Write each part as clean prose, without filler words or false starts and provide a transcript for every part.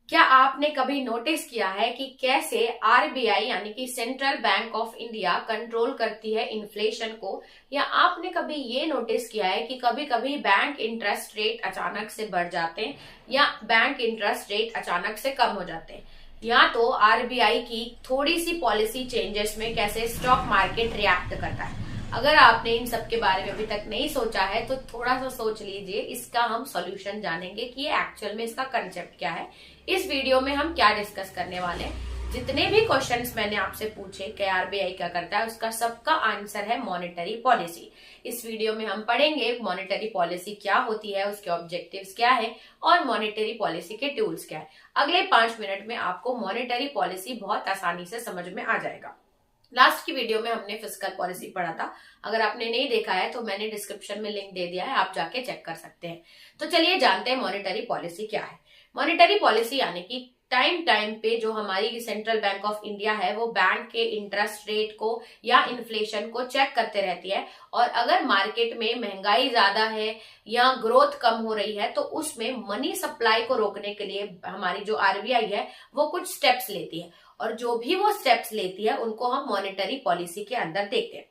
क्या आपने कभी नोटिस किया है कि कैसे आरबीआई यानी कि central bank of India control करती है इन्फ्लेशन को? या आपने कभी ये नोटिस किया है कि कभी कभी बैंक इंटरेस्ट रेट अचानक से बढ़ जाते हैं या बैंक इंटरेस्ट रेट अचानक से कम हो जाते हैं? या तो आरबीआई की थोड़ी सी पॉलिसी चेंजेस में कैसे स्टॉक मार्केट रिएक्ट करता है। अगर आपने इन सब के बारे में अभी तक नहीं सोचा है तो थोड़ा सा सोच लीजिए, इसका हम सॉल्यूशन जानेंगे कि ये एक्चुअल में इसका कंसेप्ट क्या है। इस वीडियो में हम क्या डिस्कस करने वाले हैं, जितने भी क्वेश्चंस मैंने आपसे पूछे कि आरबीआई क्या करता है, उसका सबका आंसर है मॉनेटरी पॉलिसी। इस वीडियो में हम पढ़ेंगे मॉनेटरी पॉलिसी क्या होती है, उसके ऑब्जेक्टिव्स क्या है और मॉनेटरी पॉलिसी के टूल्स क्या है। अगले 5 मिनट में आपको मॉनेटरी पॉलिसी बहुत आसानी से समझ में आ जाएगा। लास्ट की वीडियो में हमने फिस्कल पॉलिसी पढ़ा था, अगर आपने नहीं देखा है तो मैंने डिस्क्रिप्शन में लिंक दे दिया है, आप जाके चेक कर सकते हैं। तो चलिए जानते हैं मॉनेटरी पॉलिसी क्या है। मॉनेटरी पॉलिसी यानी कि टाइम टाइम पे जो हमारी सेंट्रल बैंक ऑफ इंडिया है वो बैंक के इंटरेस्ट रेट को या इन्फ्लेशन को चेक करते रहती है, और अगर मार्केट में महंगाई ज्यादा है या ग्रोथ कम हो रही है तो उसमें मनी सप्लाई को रोकने के लिए हमारी जो आरबीआई है वो कुछ स्टेप्स लेती है, और जो भी वो स्टेप्स लेती है उनको हम मॉनेटरी पॉलिसी के अंदर देखते हैं।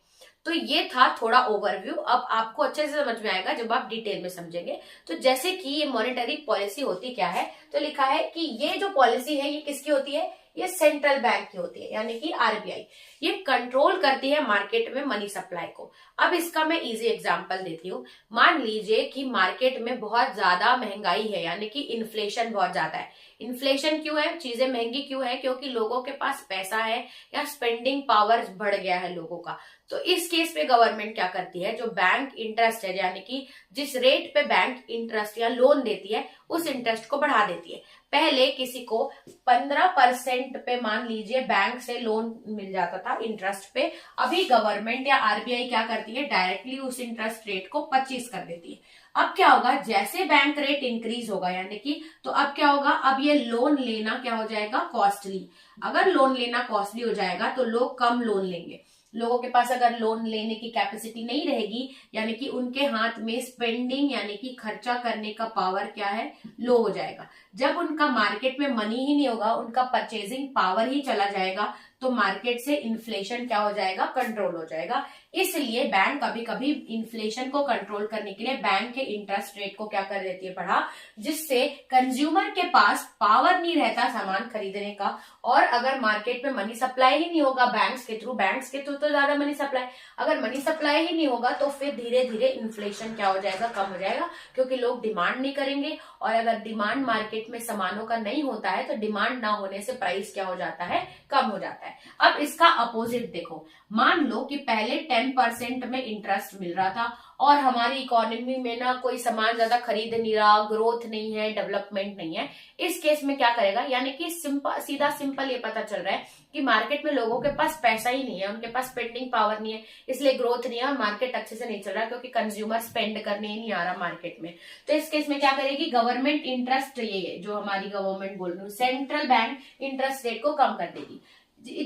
तो ये था थोड़ा ओवरव्यू, अब आपको अच्छे से समझ में आएगा जब आप डिटेल में समझेंगे। तो जैसे कि ये मॉनेटरी पॉलिसी होती क्या है, तो लिखा है कि ये जो पॉलिसी है ये किसकी होती है, ये सेंट्रल बैंक की होती है यानी कि आरबीआई। ये कंट्रोल करती है मार्केट में मनी सप्लाई को। अब इसका मैं इजी एग्जांपल देती हूँ। मान लीजिए कि मार्केट में बहुत ज्यादा महंगाई है यानी कि इन्फ्लेशन बहुत ज्यादा है। इन्फ्लेशन क्यों है, चीजें महंगी क्यों है, क्योंकि लोगों के पास पैसा है या स्पेंडिंग पावर बढ़ गया है लोगों का। तो इस केस में गवर्नमेंट क्या करती है, जो बैंक इंटरेस्ट है यानी कि जिस रेट पे बैंक इंटरेस्ट या लोन देती है उस इंटरेस्ट को बढ़ा देती है। पहले किसी को 15% पे मान लीजिए बैंक से लोन मिल जाता था इंटरेस्ट पे, अभी गवर्नमेंट या आरबीआई क्या करती है, डायरेक्टली उस इंटरेस्ट रेट को 25 कर देती है। अब क्या होगा, जैसे बैंक रेट इंक्रीज होगा यानी कि, तो अब क्या होगा, अब ये लोन लेना क्या हो जाएगा, कॉस्टली। अगर लोन लेना कॉस्टली हो जाएगा तो लोग कम लोन लेंगे। लोगों के पास अगर लोन लेने की कैपेसिटी नहीं रहेगी यानी कि उनके हाथ में स्पेंडिंग यानी कि खर्चा करने का पावर क्या है, लो हो जाएगा। जब उनका मार्केट में मनी ही नहीं होगा, उनका परचेजिंग पावर ही चला जाएगा, तो मार्केट से इन्फ्लेशन क्या हो जाएगा, कंट्रोल हो जाएगा। इसलिए बैंक कभी कभी इन्फ्लेशन को कंट्रोल करने के लिए बैंक के इंटरेस्ट रेट को क्या कर देती है, बढ़ा, जिससे कंज्यूमर के पास पावर नहीं रहता सामान खरीदने का। और अगर मार्केट में मनी सप्लाई ही नहीं होगा बैंक्स के थ्रू तो ज्यादा मनी सप्लाई, अगर मनी सप्लाई ही नहीं होगा तो फिर धीरे धीरे इन्फ्लेशन क्या हो जाएगा, कम हो जाएगा, क्योंकि लोग डिमांड नहीं करेंगे। और अगर डिमांड मार्केट में सामानों का नहीं होता है तो डिमांड ना होने से प्राइस क्या हो जाता है, कम हो जाता है। अब इसका अपोजिट देखो, मान लो कि पहले 10% में इंटरेस्ट मिल रहा था और हमारी इकोनॉमी में ना कोई सामान ज्यादा खरीद नहीं रहा, ग्रोथ नहीं है, डेवलपमेंट नहीं है। इस केस में क्या करेगा, यानी कि सीधा सिंपल ये पता चल रहा है कि मार्केट में लोगों के पास पैसा ही नहीं है, उनके पास स्पेंडिंग पावर नहीं है, इसलिए ग्रोथ नहीं है और मार्केट अच्छे से नहीं चल रहा क्योंकि कंज्यूमर स्पेंड करने ही नहीं आ रहा मार्केट में। तो इस केस में क्या करेगी गवर्नमेंट, इंटरेस्ट ये जो हमारी गवर्नमेंट बोल रही हूँ, सेंट्रल बैंक इंटरेस्ट रेट को कम कर देगी।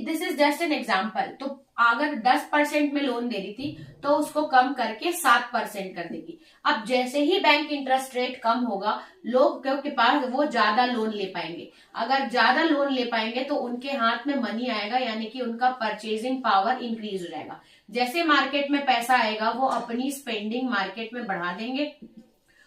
This is just an example. तो अगर 10% में लोन दे रही थी तो उसको कम करके 7% कर देगी। अब जैसे ही बैंक इंटरेस्ट रेट कम होगा, लोगों के पास वो ज्यादा लोन ले पाएंगे। अगर ज्यादा लोन ले पाएंगे तो उनके हाथ में मनी आएगा यानी कि उनका परचेजिंग पावर इंक्रीज हो जाएगा। जैसे मार्केट में पैसा आएगा वो अपनी स्पेंडिंग मार्केट में बढ़ा देंगे,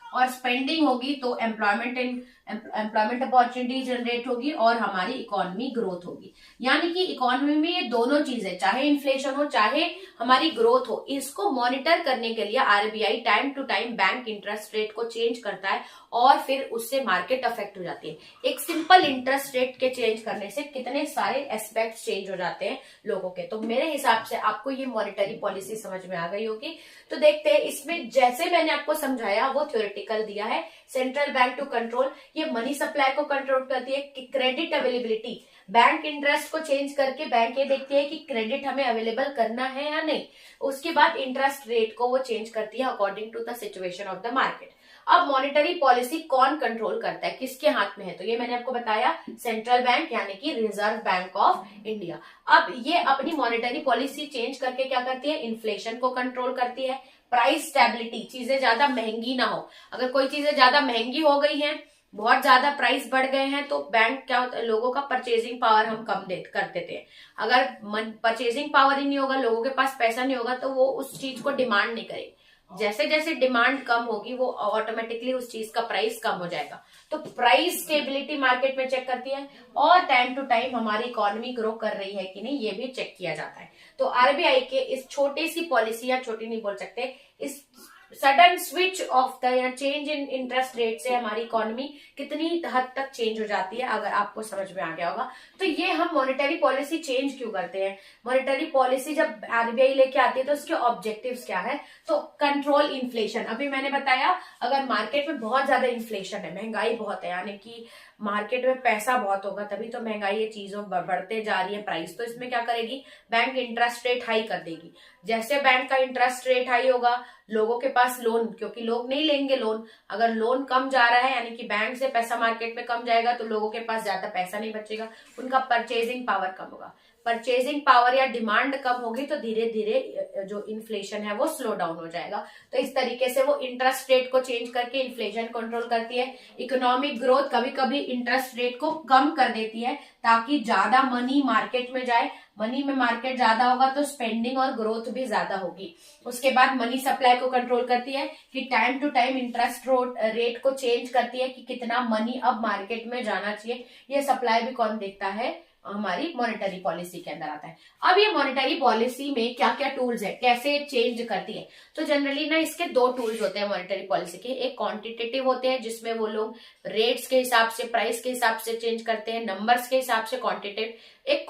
और स्पेंडिंग होगी तो एम्प्लॉयमेंट अपॉर्चुनिटी जनरेट होगी और हमारी इकोनॉमी ग्रोथ होगी। यानी कि इकोनॉमी में ये दोनों चीजें, चाहे इन्फ्लेशन हो चाहे हमारी ग्रोथ हो, इसको मॉनिटर करने के लिए RBI time to time bank interest rate को चेंज करता है और फिर उससे मार्केट अफेक्ट हो जाती है। एक सिंपल इंटरेस्ट रेट के चेंज करने से कितने सारे एस्पेक्ट चेंज हो जाते हैं लोगों के। तो मेरे हिसाब से आपको ये मॉनिटरी पॉलिसी समझ में आ गई होगी। तो देखते हैं इसमें, जैसे मैंने आपको समझाया वो थ्योरेटिकल दिया है। सेंट्रल बैंक टू कंट्रोल, ये मनी सप्लाई को कंट्रोल करती है कि क्रेडिट अवेलेबिलिटी, बैंक इंटरेस्ट को चेंज करके बैंक ये देखती है कि क्रेडिट हमें अवेलेबल करना है या नहीं। उसके बाद इंटरेस्ट रेट को वो चेंज करती है according to the situation of the market. अब मॉनेटरी पॉलिसी कौन कंट्रोल करता है, किसके हाथ में है, तो ये मैंने आपको बताया, सेंट्रल बैंक यानी कि रिजर्व बैंक ऑफ इंडिया। अब ये अपनी मॉनेटरी पॉलिसी चेंज करके क्या करती है, इन्फ्लेशन को कंट्रोल करती है, प्राइस स्टेबिलिटी, चीजें ज्यादा महंगी ना हो। अगर कोई चीजें ज्यादा महंगी हो गई हैं बहुत ज्यादा प्राइस बढ़ गए हैं तो बैंक क्या होता है, लोगों का परचेजिंग पावर हम कम कर देते हैं। अगर परचेजिंग पावर ही नहीं होगा, लोगों के पास पैसा नहीं होगा, तो वो उस चीज को डिमांड नहीं करेंगे। जैसे जैसे डिमांड कम होगी वो ऑटोमेटिकली उस चीज का प्राइस कम हो जाएगा। तो प्राइस स्टेबिलिटी मार्केट में चेक करती है, और टाइम टू टाइम हमारी इकोनॉमी ग्रो कर रही है कि नहीं ये भी चेक किया जाता है। तो आरबीआई के इस छोटी सी पॉलिसी, या छोटी नहीं बोल सकते, इस सडन स्विच ऑफ द या चेंज इन इंटरेस्ट रेट से हमारी इकोनॉमी कितनी हद तक चेंज हो जाती है, अगर आपको समझ में आ गया होगा। तो ये हम मॉनेटरी पॉलिसी चेंज क्यों करते हैं, मॉनेटरी पॉलिसी जब आरबीआई लेके आती है तो उसके ऑब्जेक्टिव्स क्या है। तो कंट्रोल इन्फ्लेशन, अभी मैंने बताया अगर मार्केट में बहुत ज्यादा इन्फ्लेशन है, महंगाई बहुत है, यानी कि मार्केट में पैसा बहुत होगा तभी तो महंगाई ये चीजों बढ़ते जा रही है प्राइस, तो इसमें क्या करेगी, बैंक इंटरेस्ट रेट हाई कर देगी। जैसे बैंक का इंटरेस्ट रेट हाई होगा, लोगों के पास लोन, क्योंकि लोग नहीं लेंगे लोन, अगर लोन कम जा रहा है यानी कि बैंक से पैसा मार्केट में कम जाएगा तो लोगों के पास ज्यादा पैसा नहीं बचेगा, उनका परचेजिंग पावर कम होगा। परचेजिंग पावर या डिमांड कम होगी तो धीरे धीरे जो इन्फ्लेशन है वो स्लो डाउन हो जाएगा। तो इस तरीके से वो इंटरेस्ट रेट को चेंज करके इन्फ्लेशन कंट्रोल करती है। इकोनॉमिक ग्रोथ कभी कभी इंटरेस्ट रेट को कम कर देती है ताकि ज्यादा मनी मार्केट में जाए, मनी में मार्केट ज्यादा होगा तो स्पेंडिंग और ग्रोथ भी ज्यादा होगी। उसके बाद मनी सप्लाई को कंट्रोल करती है कि time to time interest rate को चेंज करती है कि कितना मनी अब मार्केट में जाना चाहिए। ये सप्लाई भी कौन देखता है, हमारी मॉनेटरी पॉलिसी के अंदर आता है। अब ये मॉनेटरी पॉलिसी में क्या क्या टूल्स है, कैसे चेंज करती है, तो जनरली ना इसके दो टूल्स होते हैं मॉनेटरी पॉलिसी के। एक क्वांटिटेटिव होते हैं जिसमें वो लोग रेट्स के हिसाब से, प्राइस के हिसाब से चेंज करते हैं, नंबर्स के हिसाब से क्वांटिटेटिव। एक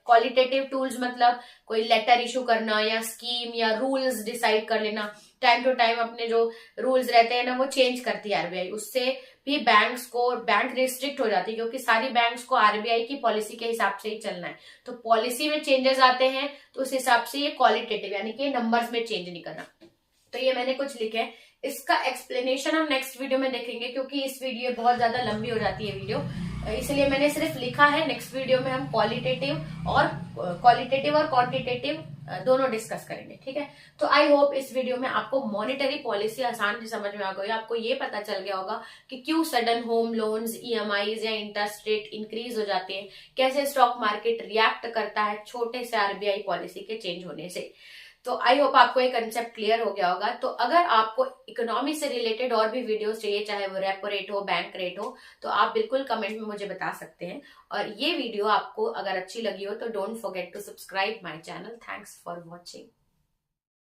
क्वालिटेटिव टूल्स मतलब कोई लेटर इशू करना या स्कीम या रूल्स डिसाइड कर लेना, टाइम टू टाइम अपने जो रूल्स रहते हैं ना वो चेंज करती है आरबीआई। उससे भी बैंक रिस्ट्रिक्ट हो जाती है क्योंकि सारी बैंक्स को आरबीआई की पॉलिसी के हिसाब से ही चलना है। तो पॉलिसी में चेंजेस आते हैं तो उस हिसाब से ये क्वालिटेटिव यानी कि नंबर्स में चेंज नहीं करना। तो ये मैंने कुछ लिखे हैं, इसका एक्सप्लेनेशन हम नेक्स्ट वीडियो में देखेंगे क्योंकि इस वीडियो बहुत ज्यादा लंबी हो जाती है वीडियो, इसलिए मैंने सिर्फ लिखा है। नेक्स्ट वीडियो में हम क्वालिटेटिव और क्वांटिटेटिव दोनों डिस्कस करेंगे, ठीक है। तो आई होप इस वीडियो में आपको मॉनेटरी पॉलिसी आसान से समझ में आ गई, आपको ये पता चल गया होगा कि क्यों सडन होम लोन्स, ईएमआईज या इंटरेस्ट रेट इंक्रीज हो जाते हैं, कैसे स्टॉक मार्केट रिएक्ट करता है छोटे से आरबीआई पॉलिसी के चेंज होने से। तो आई होप आपको एक कंसेप्ट क्लियर हो गया होगा। तो अगर आपको इकोनॉमी से रिलेटेड और भी वीडियोस चाहिए, चाहे वो रेपो रेट हो, बैंक रेट हो, तो आप बिल्कुल कमेंट में मुझे बता सकते हैं। और ये वीडियो आपको अगर अच्छी लगी हो तो don't forget to subscribe my channel. Thanks for watching.